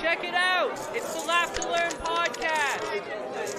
Check it out. It's the Laugh to Learn podcast.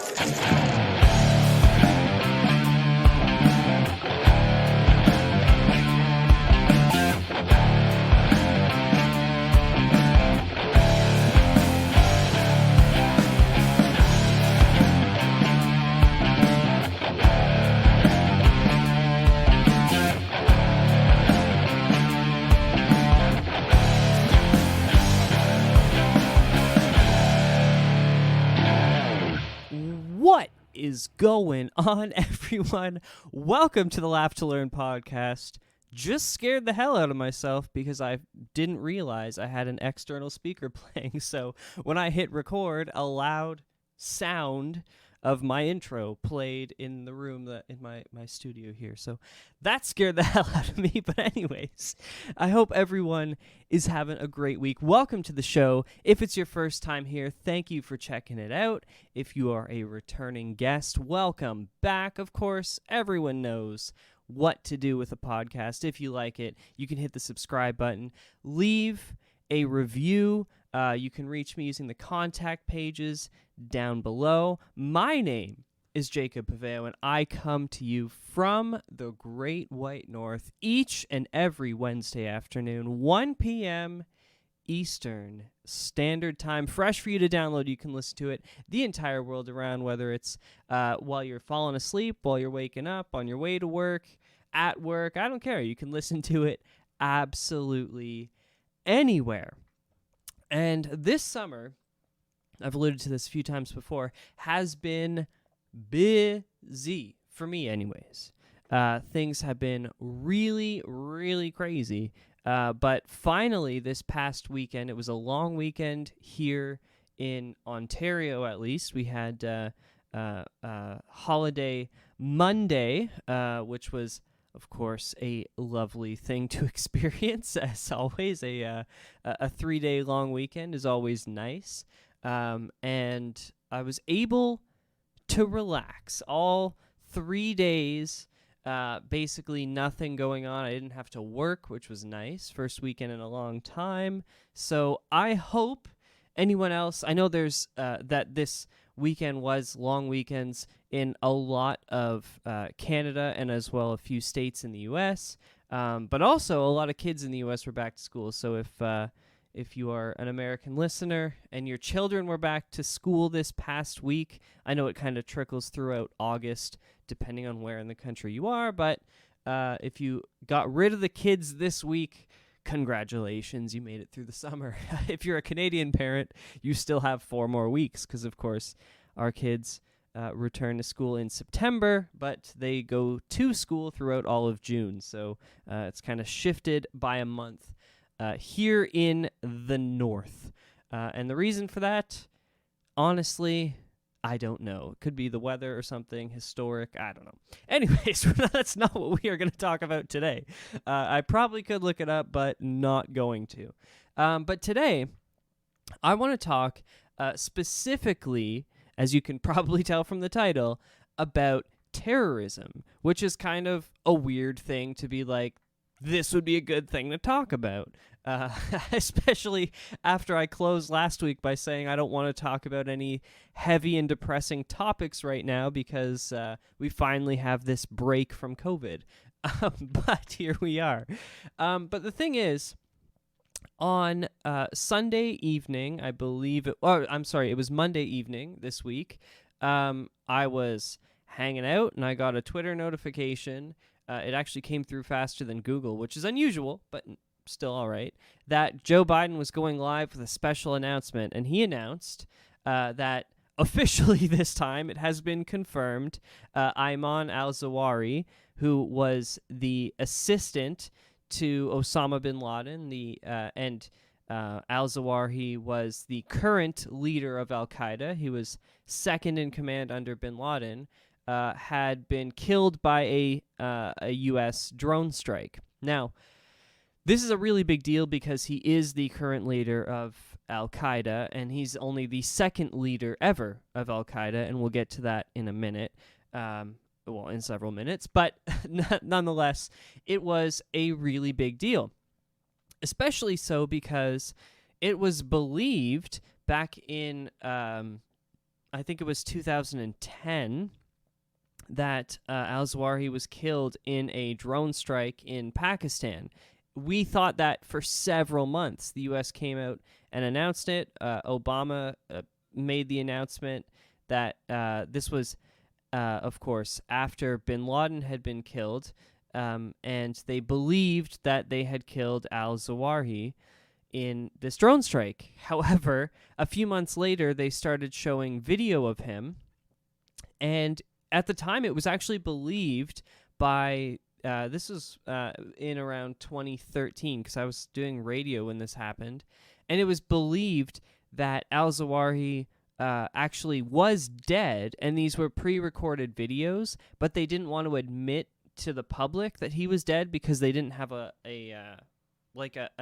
What is going on, everyone? Welcome to the Laugh to Learn podcast. Just scared the hell out of myself because I didn't realize I had an external speaker playing. So when I hit record, a loud sound of my intro played in the room in my studio here. So that scared the hell out of me. But anyways, I hope everyone is having a great week. Welcome to the show. If it's your first time here, thank you for checking it out. If you are a returning guest, welcome back. Of course, everyone knows what to do with a podcast. If you like it, you can hit the subscribe button. Leave a review. You can reach me using the contact pages down below. My name is Jacob Paveo, and I come to you from the Great White North each and every Wednesday afternoon, 1 p.m. Eastern Standard Time. Fresh for you to download. You can listen to it the entire world around, whether it's while you're falling asleep, while you're waking up, on your way to work, at work. I don't care. You can listen to it absolutely anywhere. And this summer, I've alluded to this a few times before, has been busy, for me anyways. Things have been really, really crazy. But finally, this past weekend, it was a long weekend here in Ontario, at least. We had Holiday Monday, which was, of course, a lovely thing to experience. As always, a 3-day long weekend is always nice. And I was able to relax all 3 days. Basically nothing going on. I didn't have to work, which was nice. First weekend in a long time. So I hope anyone else, I know there's that this weekend was long weekends in a lot of Canada and as well a few states in the U.S., but also a lot of kids in the U.S. were back to school. So if you are an American listener and your children were back to school this past week, I know it kind of trickles throughout August, depending on where in the country you are, but if you got rid of the kids this week, congratulations, you made it through the summer. If you're a Canadian parent, you still have 4 more weeks because, of course, our kids return to school in September, but they go to school throughout all of June. So it's kind of shifted by a month here in the north. And the reason for that, honestly, I don't know. It could be the weather or something historic. I don't know. Anyways, that's not what we are going to talk about today. I probably could look it up, but not going to. But today, I want to talk specifically, as you can probably tell from the title, about terrorism, which is kind of a weird thing to be like, this would be a good thing to talk about, especially after I closed last week by saying I don't want to talk about any heavy and depressing topics right now because we finally have this break from COVID. But here we are. But the thing is, on Sunday evening, I believe it was Monday evening this week, I was hanging out and I got a Twitter notification. It actually came through faster than Google, which is unusual, but still all right, that Joe Biden was going live with a special announcement. And he announced that officially this time it has been confirmed, Ayman Al-Zawahri, who was the assistant to Osama bin Laden, and Al-Zawahri was the current leader of Al-Qaeda. He was second in command under bin Laden, had been killed by a U.S. drone strike. Now, this is a really big deal because he is the current leader of Al-Qaeda, and he's only the second leader ever of Al-Qaeda, and we'll get to that in a minute, in several minutes. But nonetheless, it was a really big deal, especially so because it was believed back in, I think it was 2010, that Al-Zawahri was killed in a drone strike in Pakistan. We thought that for several months. The U.S. came out and announced it. Obama made the announcement that this was, of course, after bin Laden had been killed, and they believed that they had killed Al-Zawahri in this drone strike. However, a few months later, they started showing video of him, and at the time, it was actually believed by, this was in around 2013, because I was doing radio when this happened, and it was believed that Al-Zawahri actually was dead, and these were pre-recorded videos, but they didn't want to admit to the public that he was dead because they didn't have a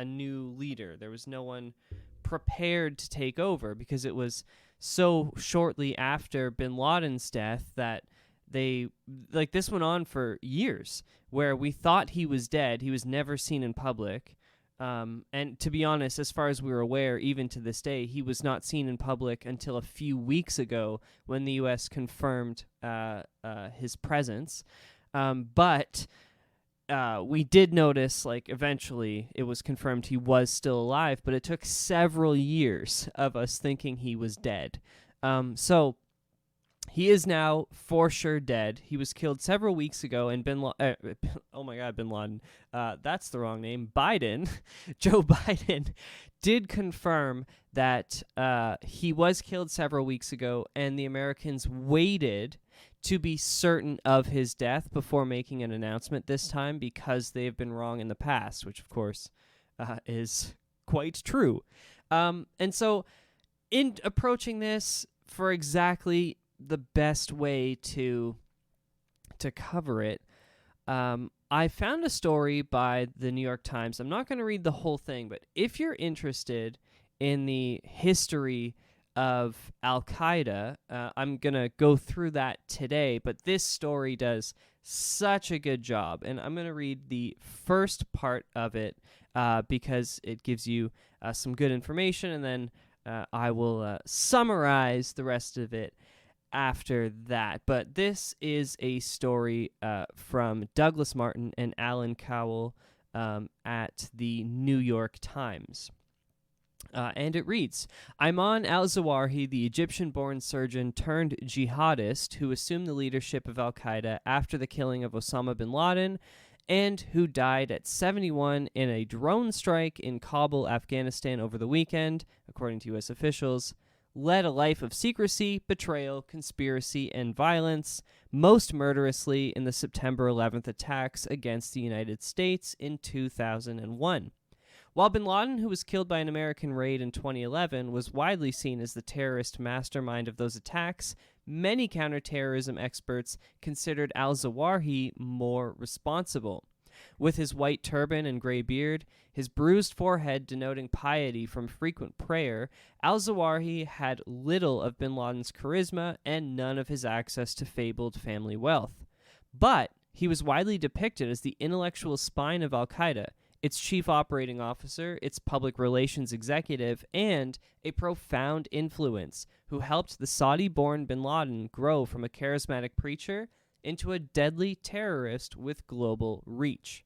new leader. There was no one prepared to take over because it was so shortly after bin Laden's death that this went on for years where we thought he was dead. He was never seen in public. And to be honest, as far as we were aware, even to this day, he was not seen in public until a few weeks ago when the U.S. confirmed his presence. But we did notice, eventually it was confirmed he was still alive, but it took several years of us thinking he was dead. So he is now for sure dead. He was killed several weeks ago, and bin Laden, that's the wrong name, Biden, Joe Biden, did confirm that he was killed several weeks ago, and the Americans waited to be certain of his death before making an announcement this time because they've been wrong in the past, which, of course, is quite true. And so in approaching this for exactly the best way to cover it, I found a story by the New York Times. I'm not going to read the whole thing, but if you're interested in the history of Al-Qaeda, I'm going to go through that today, but this story does such a good job, and I'm going to read the first part of it because it gives you some good information, and then I will summarize the rest of it after that. But this is a story from Douglas Martin and Alan Cowell at the New York Times. And it reads, Ayman al-Zawahri, the Egyptian-born surgeon turned jihadist who assumed the leadership of al-Qaeda after the killing of Osama bin Laden and who died at 71 in a drone strike in Kabul, Afghanistan over the weekend, according to U.S. officials, led a life of secrecy, betrayal, conspiracy, and violence, most murderously in the September 11th attacks against the United States in 2001. While bin Laden, who was killed by an American raid in 2011, was widely seen as the terrorist mastermind of those attacks, many counterterrorism experts considered al-Zawahri more responsible. With his white turban and gray beard, his bruised forehead denoting piety from frequent prayer, al-Zawahri had little of bin Laden's charisma and none of his access to fabled family wealth. But he was widely depicted as the intellectual spine of al-Qaeda, its chief operating officer, its public relations executive, and a profound influence who helped the Saudi-born bin Laden grow from a charismatic preacher into a deadly terrorist with global reach.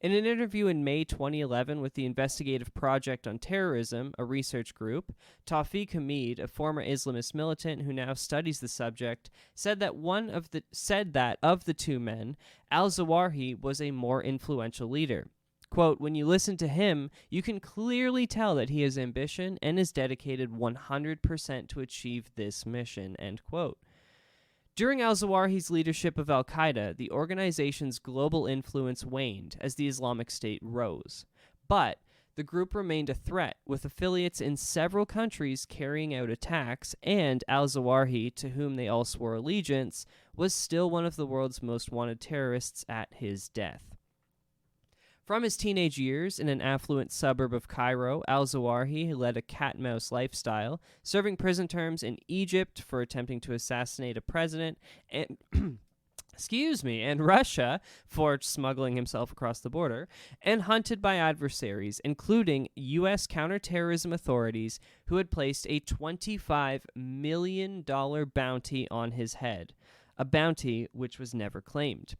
In an interview in May 2011 with the Investigative Project on Terrorism, a research group, Tawfiq Hamid, a former Islamist militant who now studies the subject, said that of the two men, al-Zawahri was a more influential leader. Quote, when you listen to him, you can clearly tell that he has ambition and is dedicated 100% to achieve this mission, end quote. During al-Zawahri's leadership of al-Qaeda, the organization's global influence waned as the Islamic State rose. But the group remained a threat, with affiliates in several countries carrying out attacks, and al-Zawahri, to whom they all swore allegiance, was still one of the world's most wanted terrorists at his death. From his teenage years in an affluent suburb of Cairo, al-Zawahri led a cat-and-mouse lifestyle, serving prison terms in Egypt for attempting to assassinate a president and and Russia for smuggling himself across the border, and hunted by adversaries, including U.S. counterterrorism authorities who had placed a $25 million bounty on his head, a bounty which was never claimed.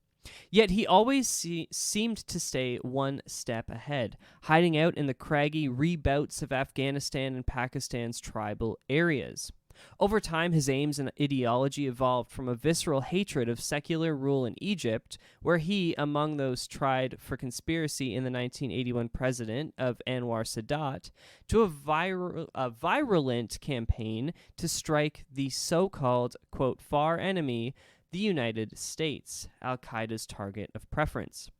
Yet he always seemed to stay one step ahead, hiding out in the craggy rebouts of Afghanistan and Pakistan's tribal areas. Over time, his aims and ideology evolved from a visceral hatred of secular rule in Egypt, where he, among those tried for conspiracy in the 1981 president of Anwar Sadat, to a virulent campaign to strike the so-called, quote, far enemy, the United States, Al-Qaeda's target of preference.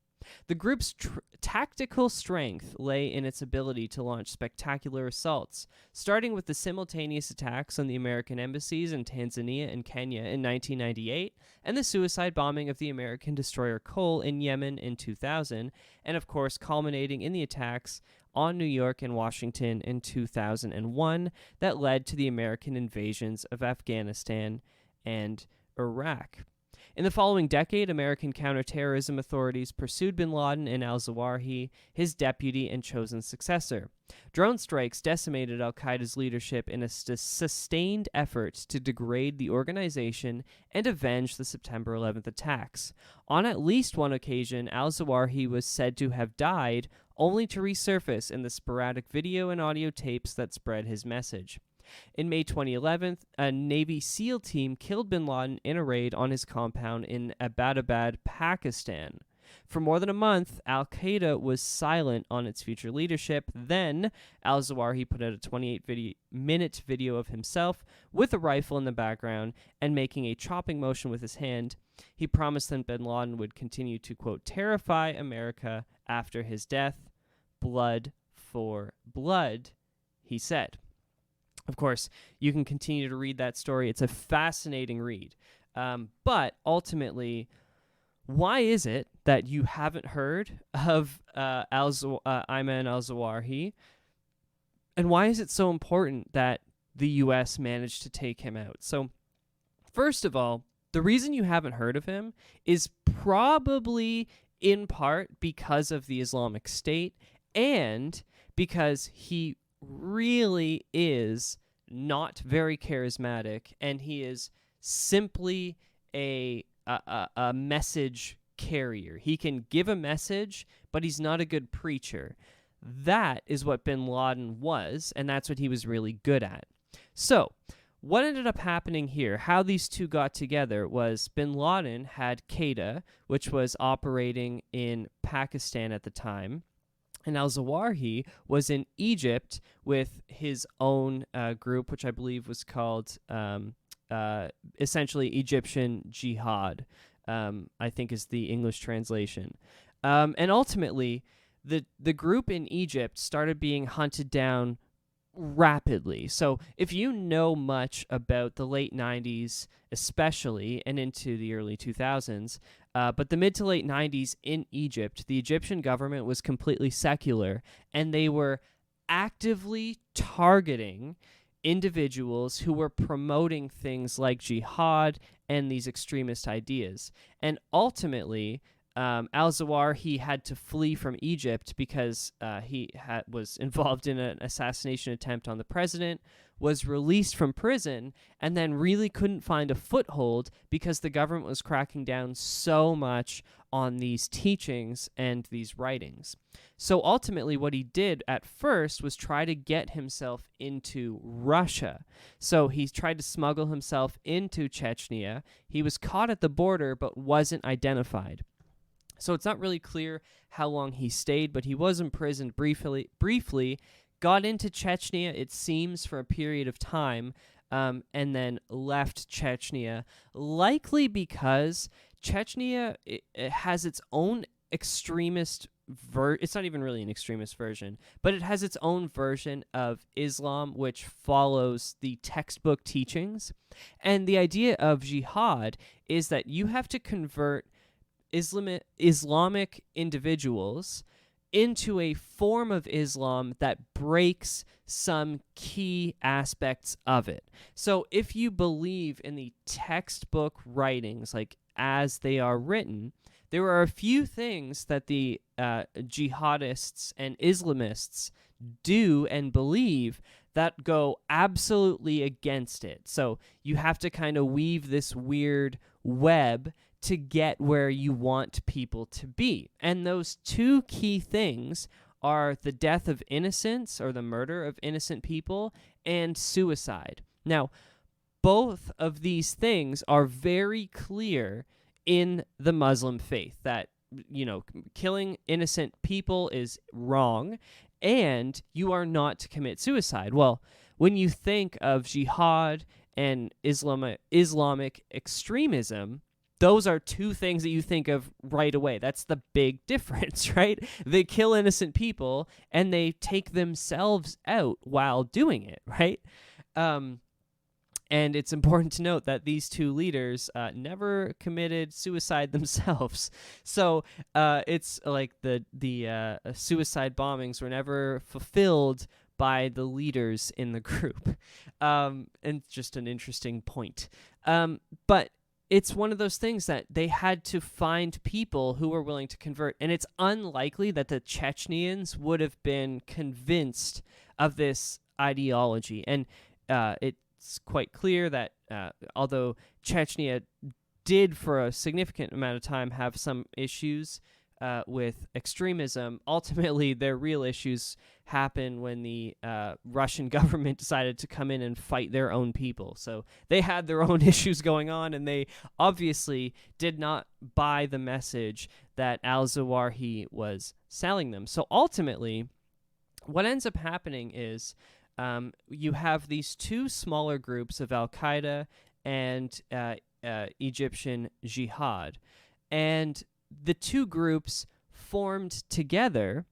The group's tactical strength lay in its ability to launch spectacular assaults, starting with the simultaneous attacks on the American embassies in Tanzania and Kenya in 1998, and the suicide bombing of the American destroyer Cole in Yemen in 2000, and of course culminating in the attacks on New York and Washington in 2001 that led to the American invasions of Afghanistan and Iraq. In the following decade, American counterterrorism authorities pursued bin Laden and Al-Zawahri, his deputy and chosen successor. Drone strikes decimated al-Qaeda's leadership in a sustained effort to degrade the organization and avenge the September 11th attacks. On at least one occasion, Al-Zawahri was said to have died, only to resurface in the sporadic video and audio tapes that spread his message. In May 2011, a Navy SEAL team killed bin Laden in a raid on his compound in Abbottabad, Pakistan. For more than a month, Al-Qaeda was silent on its future leadership. Then, Al-Zawahri put out a 28-minute video of himself with a rifle in the background and making a chopping motion with his hand. He promised that bin Laden would continue to, quote, terrify America after his death. Blood for blood, he said. Of course, you can continue to read that story. It's a fascinating read. But ultimately, why is it that you haven't heard of Ayman al-Zawahri? And why is it so important that the U.S. managed to take him out? So, first of all, the reason you haven't heard of him is probably in part because of the Islamic State and because he really is not very charismatic, and he is simply a message carrier. He can give a message, but he's not a good preacher. That is what bin Laden was, and that's what he was really good at. So, what ended up happening here, how these two got together, was bin Laden had Qaeda, which was operating in Pakistan at the time, and Al-Zawahri was in Egypt with his own group, which I believe was called essentially Egyptian Jihad, I think is the English translation. And ultimately, the group in Egypt started being hunted down rapidly. So if you know much about the late 90s, especially, and into the early 2000s, but the mid to late 90s in Egypt, the Egyptian government was completely secular, and they were actively targeting individuals who were promoting things like jihad and these extremist ideas. And ultimately, Al-Zawahri had to flee from Egypt because he was involved in an assassination attempt on the president, was released from prison, and then really couldn't find a foothold because the government was cracking down so much on these teachings and these writings. So ultimately what he did at first was try to get himself into Russia. So he tried to smuggle himself into Chechnya. He was caught at the border but wasn't identified. So it's not really clear how long he stayed, but he was imprisoned briefly, got into Chechnya, it seems, for a period of time, and then left Chechnya, likely because Chechnya it has its own extremist it's not even really an extremist version, but it has its own version of Islam which follows the textbook teachings. And the idea of jihad is that you have to convert Islamic individuals into a form of Islam that breaks some key aspects of it. So if you believe in the textbook writings, like as they are written, there are a few things that the jihadists and Islamists do and believe that go absolutely against it. So you have to kind of weave this weird web to get where you want people to be. And those two key things are the death of innocents, or the murder of innocent people, and suicide. Now, both of these things are very clear in the Muslim faith, that, you know, killing innocent people is wrong, and you are not to commit suicide. Well, when you think of jihad and Islamic extremism, those are two things that you think of right away. That's the big difference, right? They kill innocent people and they take themselves out while doing it, right? And it's important to note that these two leaders never committed suicide themselves. So it's like the suicide bombings were never fulfilled by the leaders in the group. And just an interesting point. But it's one of those things that they had to find people who were willing to convert. And it's unlikely that the Chechens would have been convinced of this ideology. And it's quite clear that although Chechnya did for a significant amount of time have some issues with extremism, ultimately their real issues happened when the Russian government decided to come in and fight their own people. So they had their own issues going on, and they obviously did not buy the message that Al-Zawahri was selling them. So ultimately, what ends up happening is you have these two smaller groups of Al-Qaeda and Egyptian Jihad. And the two groups formed together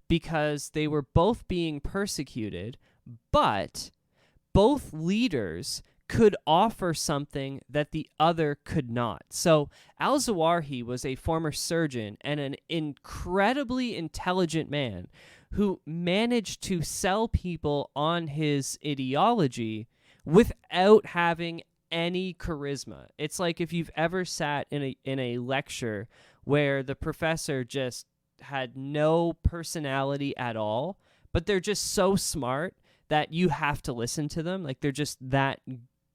because they were both being persecuted, but both leaders could offer something that the other could not. So Al-Zawahri was a former surgeon and an incredibly intelligent man who managed to sell people on his ideology without having any charisma. It's like if you've ever sat in a lecture where the professor just had no personality at all, but they're just so smart that you have to listen to them. Like they're just that,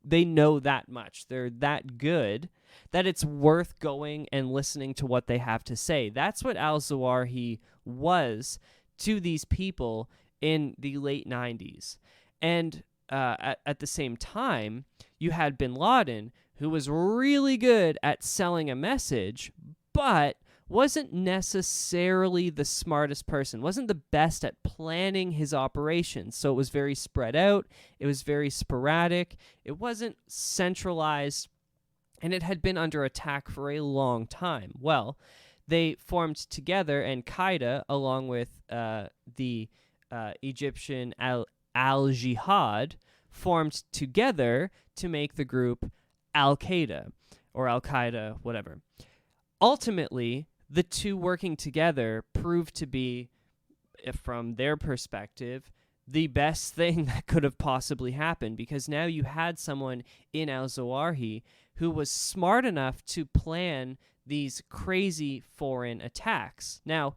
they know that much. They're that good that it's worth going and listening to what they have to say. That's what Al-Zawahri was to these people in the late 90s. And at the same time, you had bin Laden, who was really good at selling a message, but wasn't necessarily the smartest person, wasn't the best at planning his operations. So it was very spread out, it was very sporadic, it wasn't centralized, and it had been under attack for a long time. Well, they formed together, and Qaeda, along with the Egyptian Al-Jihad, formed together to make the group Al-Qaeda, or Al-Qaeda, whatever. Ultimately, the two working together proved to be, from their perspective, the best thing that could have possibly happened, because now you had someone in Al-Zawahri who was smart enough to plan these crazy foreign attacks. Now,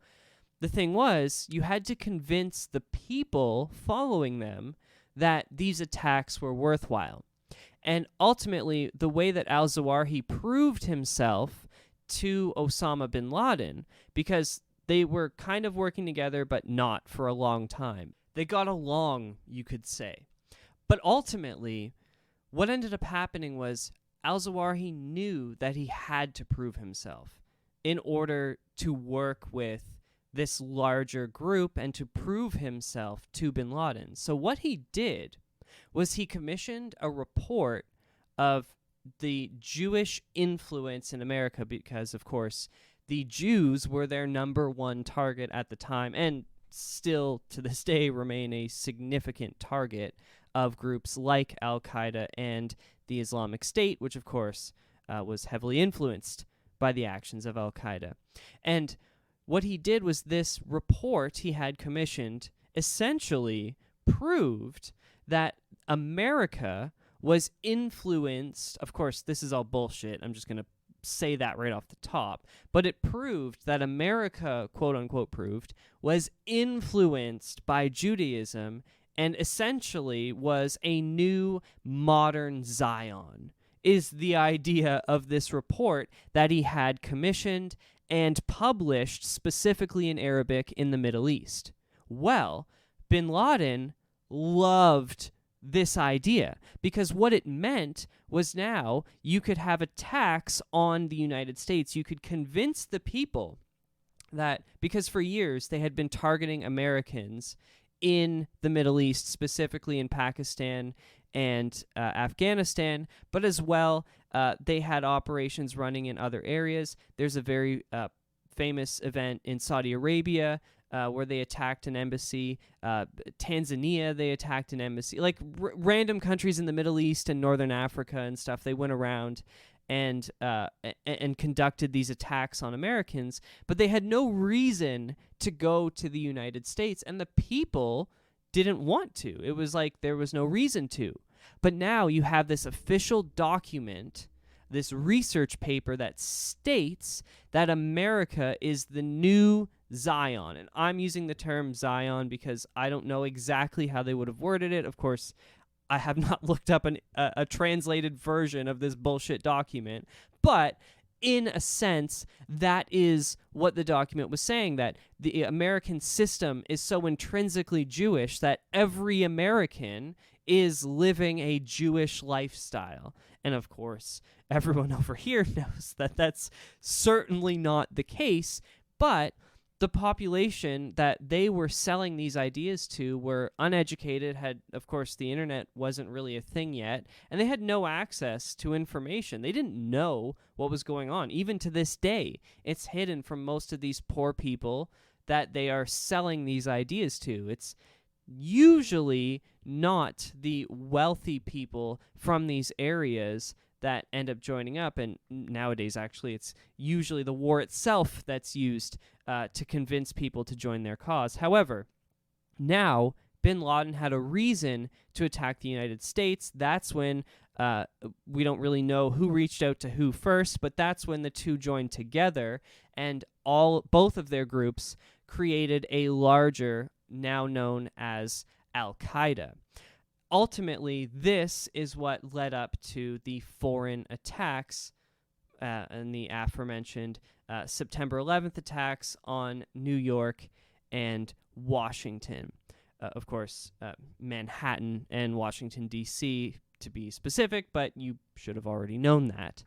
the thing was, you had to convince the people following them that these attacks were worthwhile. And ultimately, the way that Al-Zawahri proved himself to Osama bin Laden, because they were kind of working together, but not for a long time. They got along, you could say. But ultimately, what ended up happening was Al-Zawahri knew that he had to prove himself in order to work with this larger group and to prove himself to bin Laden. So what he did was he commissioned a report of the Jewish influence in America, because, of course, the Jews were their number one target at the time, and still to this day remain a significant target of groups like Al-Qaeda and the Islamic State, which, of course, was heavily influenced by the actions of Al-Qaeda. And what he did was this report he had commissioned essentially proved that America was influenced. Of course, this is all bullshit. I'm just going to say that right off the top. But it proved that America, quote unquote, proved, was influenced by Judaism and essentially was a new modern Zion, is the idea of this report that he had commissioned and published specifically in Arabic in the Middle East. Well, bin Laden loved this idea because what it meant was now you could have attacks on the United States. You could convince the people that, because for years they had been targeting Americans in the Middle East, specifically in Pakistan and Afghanistan, but as well, they had operations running in other areas. There's a very famous event in Saudi Arabia where they attacked an embassy. Tanzania, they attacked an embassy. Like random countries in the Middle East and Northern Africa and stuff, they went around and conducted these attacks on Americans, but they had no reason to go to the United States, and the people didn't want to. It was like there was no reason to. But now you have this official document, this research paper that states that America is the new Zion. And I'm using the term Zion because I don't know exactly how they would have worded it. Of course, I have not looked up a translated version of this bullshit document, but in a sense, that is what the document was saying, that the American system is so intrinsically Jewish that every American is living a Jewish lifestyle. And of course, everyone over here knows that that's certainly not the case, but the population that they were selling these ideas to were uneducated, of course, the internet wasn't really a thing yet, and they had no access to information. They didn't know what was going on. Even to this day, it's hidden from most of these poor people that they are selling these ideas to. It's usually not the wealthy people from these areas that end up joining up, and nowadays actually it's usually the war itself that's used to convince people to join their cause. However, now bin Laden had a reason to attack the United States. That's when we don't really know who reached out to who first, but that's when the two joined together, and both of their groups created a larger, now known as Al-Qaeda. Ultimately, this is what led up to the foreign attacks and the aforementioned September 11th attacks on New York and Washington. Of course, Manhattan and Washington, D.C., to be specific, but you should have already known that.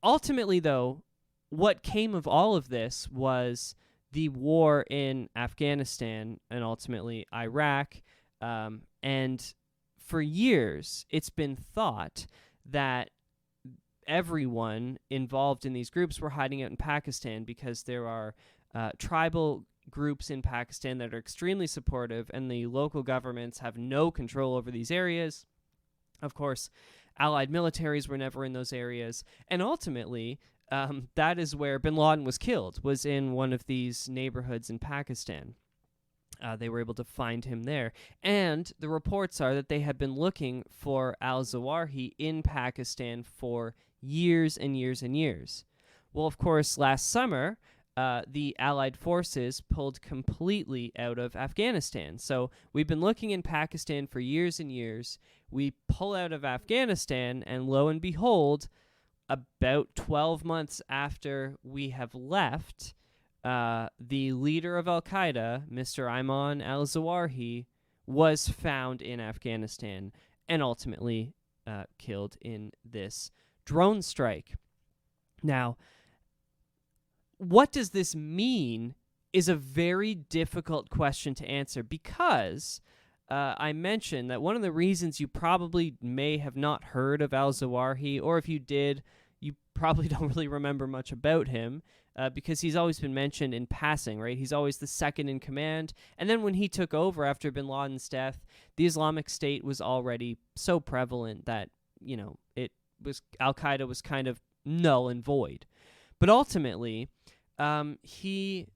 Ultimately, though, what came of all of this was the war in Afghanistan and ultimately Iraq. And for years, it's been thought that everyone involved in these groups were hiding out in Pakistan because there are tribal groups in Pakistan that are extremely supportive, and the local governments have no control over these areas. Of course, allied militaries were never in those areas, and ultimately, that is where bin Laden was killed, was in one of these neighborhoods in Pakistan. They were able to find him there. And the reports are that they had been looking for Al-Zawahri in Pakistan for years and years and years. Well, of course, last summer, the Allied forces pulled completely out of Afghanistan. So we've been looking in Pakistan for years and years. We pull out of Afghanistan, and lo and behold, about 12 months after we have left, the leader of Al-Qaeda, Mr. Ayman al-Zawahri, was found in Afghanistan and ultimately killed in this drone strike. Now, what does this mean is a very difficult question to answer, because I mentioned that one of the reasons you probably may have not heard of Al-Zawahri, or if you did, you probably don't really remember much about him, because he's always been mentioned in passing, right? He's always the second in command. And then when he took over after bin Laden's death, the Islamic State was already so prevalent that, Al-Qaeda was kind of null and void. But ultimately, he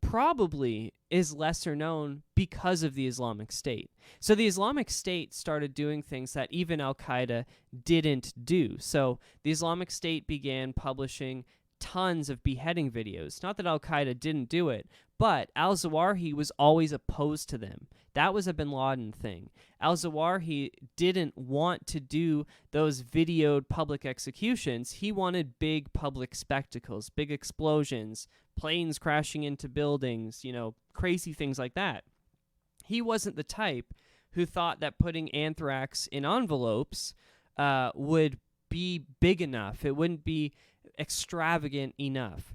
probably is lesser known because of the Islamic State. So the Islamic State started doing things that even Al-Qaeda didn't do. So the Islamic State began publishing tons of beheading videos. Not that Al-Qaeda didn't do it, but Al-Zawahri was always opposed to them. That was a bin Laden thing. Al-Zawahri didn't want to do those videoed public executions. He wanted big public spectacles, big explosions, planes crashing into buildings, crazy things like that. He wasn't the type who thought that putting anthrax in envelopes would be big enough. It wouldn't be extravagant enough.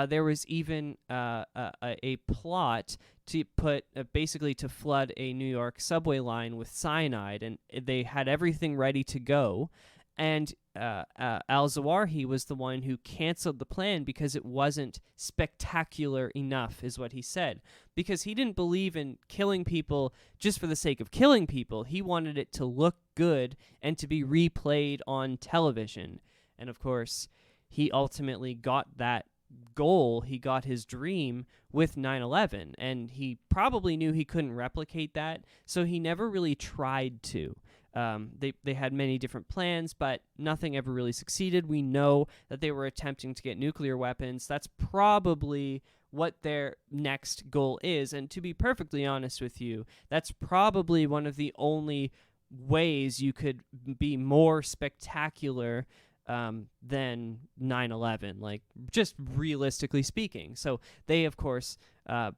There was even a plot to put basically to flood a New York subway line with cyanide, and they had everything ready to go. And Al-Zawahri was the one who canceled the plan because it wasn't spectacular enough, is what he said. Because he didn't believe in killing people just for the sake of killing people. He wanted it to look good and to be replayed on television. And of course, he ultimately got that goal. He got his dream with 9/11, and he probably knew he couldn't replicate that, so he never really tried to. They had many different plans, but nothing ever really succeeded. We know that they were attempting to get nuclear weapons. That's probably what their next goal is. And to be perfectly honest with you, that's probably one of the only ways you could be more spectacular than 9/11, like just realistically speaking. So they, of course,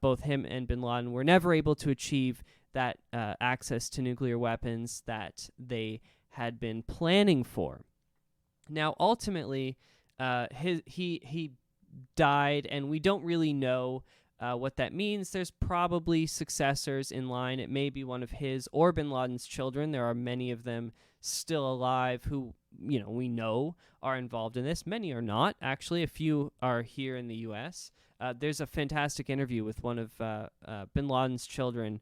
both him and bin Laden were never able to achieve that access to nuclear weapons that they had been planning for. Now, ultimately, he died, and we don't really know what that means. There's probably successors in line. It may be one of his or bin Laden's children. There are many of them still alive who, we know are involved in this. Many are not, actually. A few are here in the U.S. There's a fantastic interview with one of bin Laden's children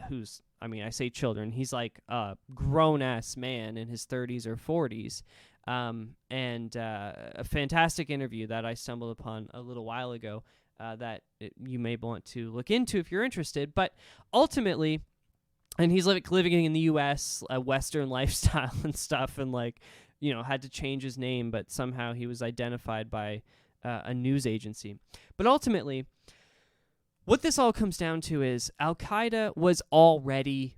who's, I say children, he's like a grown-ass man in his 30s or 40s. And a fantastic interview that I stumbled upon a little while ago that you may want to look into if you're interested. But ultimately, and he's living in the U.S., a Western lifestyle and stuff, and had to change his name, but somehow he was identified by a news agency. But ultimately, what this all comes down to is Al-Qaeda was already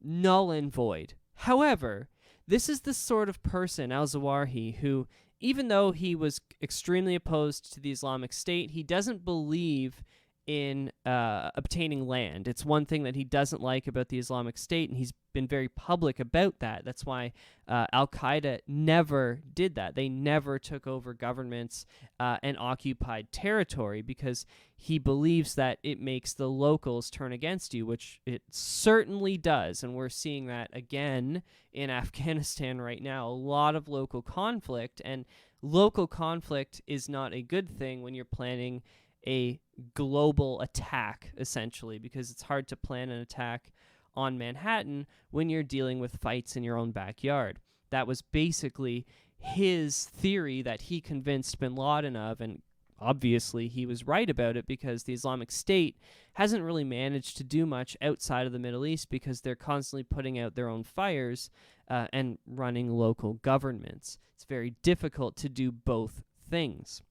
null and void. However, this is the sort of person, Al-Zawahri, who, even though he was extremely opposed to the Islamic State, he doesn't believe in obtaining land. It's one thing that he doesn't like about the Islamic State, and he's been very public about that. That's why Al-Qaeda never did that. They never took over governments and occupied territory, because he believes that it makes the locals turn against you, which it certainly does, and we're seeing that again in Afghanistan right now. A lot of local conflict, and local conflict is not a good thing when you're planning a global attack, essentially, because it's hard to plan an attack on Manhattan when you're dealing with fights in your own backyard. That was basically his theory that he convinced bin Laden of, and obviously he was right about it, because the Islamic State hasn't really managed to do much outside of the Middle East because they're constantly putting out their own fires and running local governments. It's very difficult to do both things.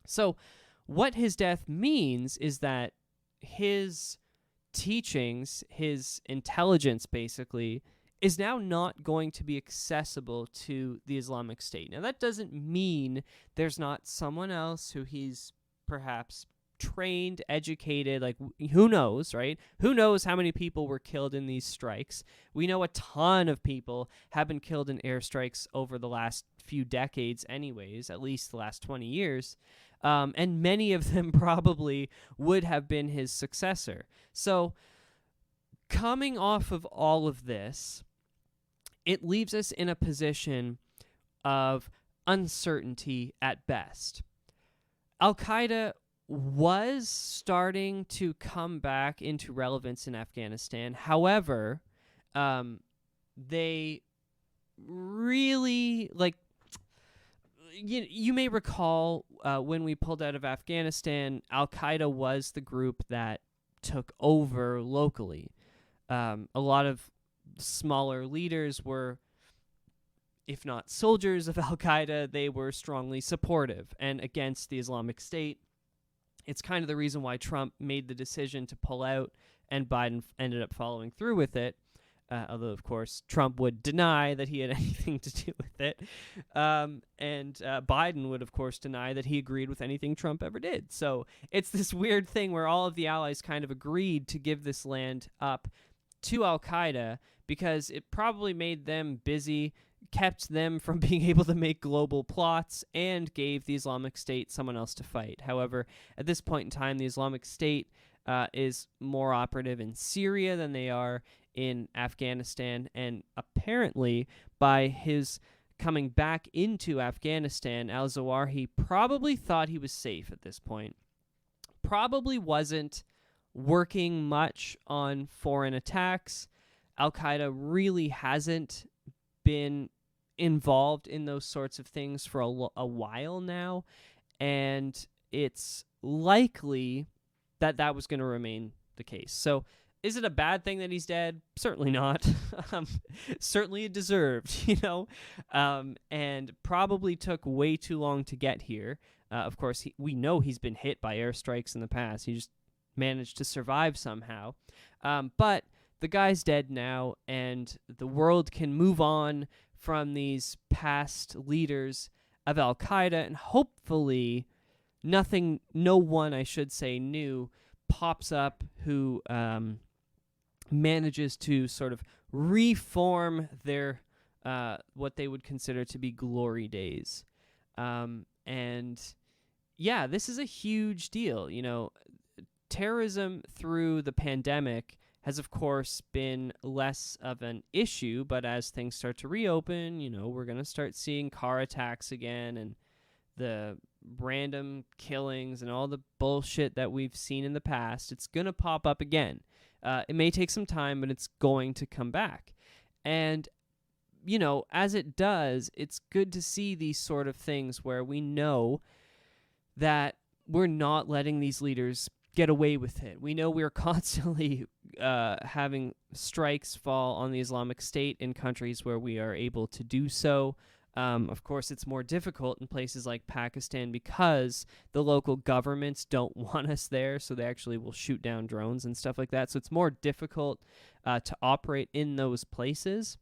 So what his death means is that his teachings, his intelligence basically, is now not going to be accessible to the Islamic State. Now, that doesn't mean there's not someone else who he's perhaps trained, educated, who knows, right? Who knows how many people were killed in these strikes? We know a ton of people have been killed in airstrikes over the last few decades anyways, at least the last 20 years. And many of them probably would have been his successor. So, coming off of all of this, it leaves us in a position of uncertainty at best. Al-Qaeda was starting to come back into relevance in Afghanistan. However, they really, you may recall when we pulled out of Afghanistan, Al-Qaeda was the group that took over locally. A lot of smaller leaders were, if not soldiers of Al-Qaeda, they were strongly supportive and against the Islamic State. It's kind of the reason why Trump made the decision to pull out, and Biden ended up following through with it. Although, of course, Trump would deny that he had anything to do with it. And Biden would, of course, deny that he agreed with anything Trump ever did. So it's this weird thing where all of the allies kind of agreed to give this land up to Al-Qaeda because it probably made them busy, kept them from being able to make global plots, and gave the Islamic State someone else to fight. However, at this point in time, the Islamic State is more operative in Syria than they are in Afghanistan, and apparently by his coming back into Afghanistan, Al-Zawahri probably thought he was safe at this point. Probably wasn't working much on foreign attacks. Al-Qaeda really hasn't been involved in those sorts of things for a while now, and it's likely that that was going to remain the case. So is it a bad thing that he's dead? Certainly not. Certainly deserved, and probably took way too long to get here. Of course, we know he's been hit by airstrikes in the past. He just managed to survive somehow. But the guy's dead now, and the world can move on from these past leaders of Al-Qaeda, and hopefully no one new pops up who manages to sort of reform their what they would consider to be glory days. And yeah, this is a huge deal. Terrorism through the pandemic has, of course, been less of an issue, but as things start to reopen, we're going to start seeing car attacks again, and the random killings and all the bullshit that we've seen in the past. It's going to pop up again. It may take some time, but it's going to come back. And, as it does, it's good to see these sort of things where we know that we're not letting these leaders get away with it. We know we're constantly having strikes fall on the Islamic State in countries where we are able to do so. Of course, it's more difficult in places like Pakistan because the local governments don't want us there, so they actually will shoot down drones and stuff like that. So it's more difficult to operate in those places.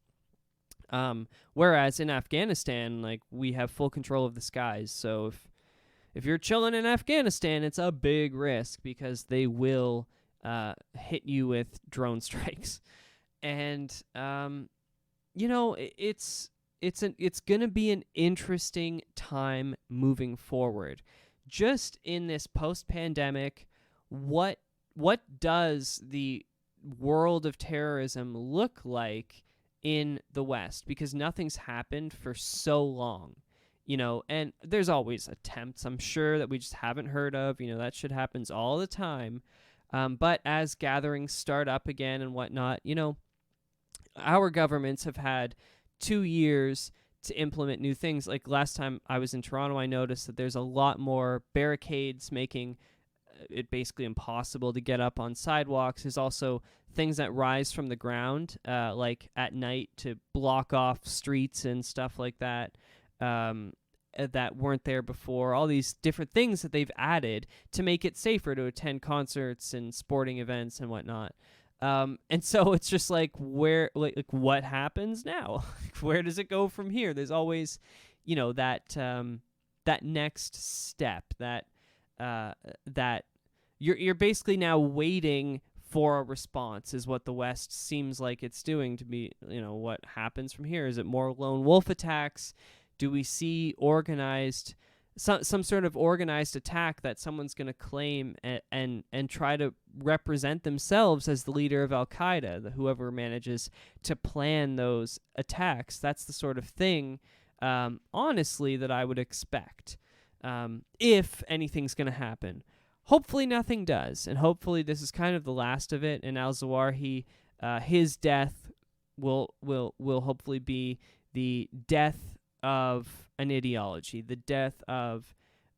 Whereas in Afghanistan, we have full control of the skies. So if you're chilling in Afghanistan, it's a big risk because they will hit you with drone strikes. And, it's going to be an interesting time moving forward. Just in this post-pandemic, what does the world of terrorism look like in the West? Because nothing's happened for so long, and there's always attempts, I'm sure, that we just haven't heard of. That shit happens all the time. But as gatherings start up again and whatnot, our governments have had 2 years to implement new things. Like last time I was in Toronto, I noticed that there's a lot more barricades, making it basically impossible to get up on sidewalks. There's also things that rise from the ground, like at night, to block off streets and stuff like that, that weren't there before. All these different things that they've added to make it safer to attend concerts and sporting events and whatnot. And so it's just what happens now? Where does it go from here? There's always, that next step that you're basically now waiting for a response is what the West seems like it's doing to be, what happens from here? Is it more lone wolf attacks? Do we see organized some sort of organized attack that someone's going to claim and try to represent themselves as the leader of Al-Qaeda, whoever manages to plan those attacks? That's the sort of thing, honestly, that I would expect if anything's going to happen. Hopefully nothing does, and hopefully this is kind of the last of it, and Al-Zawahri, his death will hopefully be the death of an ideology, the death of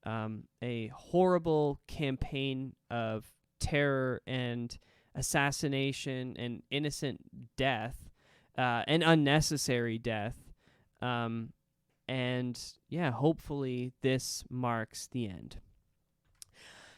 a horrible campaign of terror and assassination and innocent death, and unnecessary death. And yeah, hopefully this marks the end.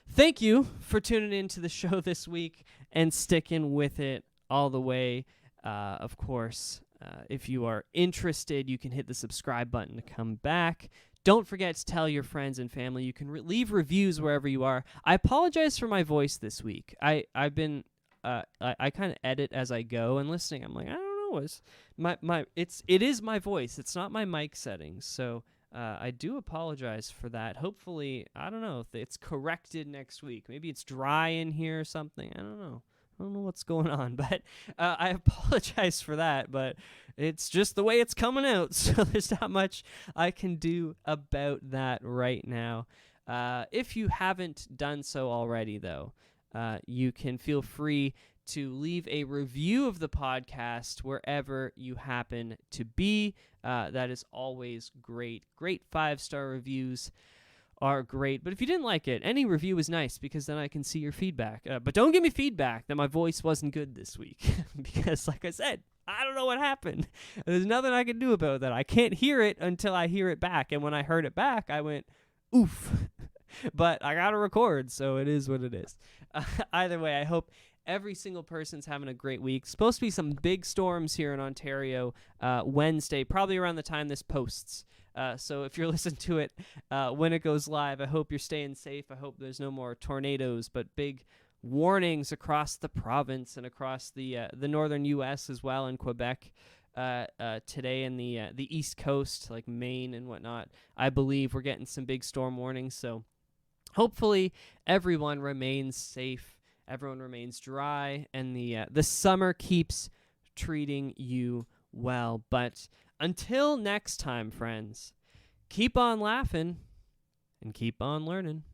Thank you for tuning into the show this week and sticking with it all the way. Of course, if you are interested, you can hit the subscribe button to come back. Don't forget to tell your friends and family. You can leave reviews wherever you are. I apologize for my voice this week. I've been I kind of edit as I go, and listening, I'm like, I don't know, it is my voice. It's not my mic settings. So I do apologize for that. Hopefully, I don't know if it's corrected next week. Maybe it's dry in here or something. I don't know what's going on, but I apologize for that, but it's just the way it's coming out, so there's not much I can do about that right now. If you haven't done so already, though, you can feel free to leave a review of the podcast wherever you happen to be. That is always great. Great 5-star reviews are great, but if you didn't like it, any review is nice because then I can see your feedback. But don't give me feedback that my voice wasn't good this week because, like I said, I don't know what happened. There's nothing I can do about that. I can't hear it until I hear it back, and when I heard it back, I went, oof. But I got to record, so it is what it is. Either way, I hope every single person's having a great week. Supposed to be some big storms here in Ontario Wednesday, probably around the time this posts. So if you're listening to it when it goes live, I hope you're staying safe. I hope there's no more tornadoes, but big warnings across the province and across the northern U.S. as well, in Quebec today, in the East Coast, like Maine and whatnot. I believe we're getting some big storm warnings. So hopefully everyone remains safe, everyone remains dry, and the summer keeps treating you well. But until next time, friends, keep on laughing and keep on learning.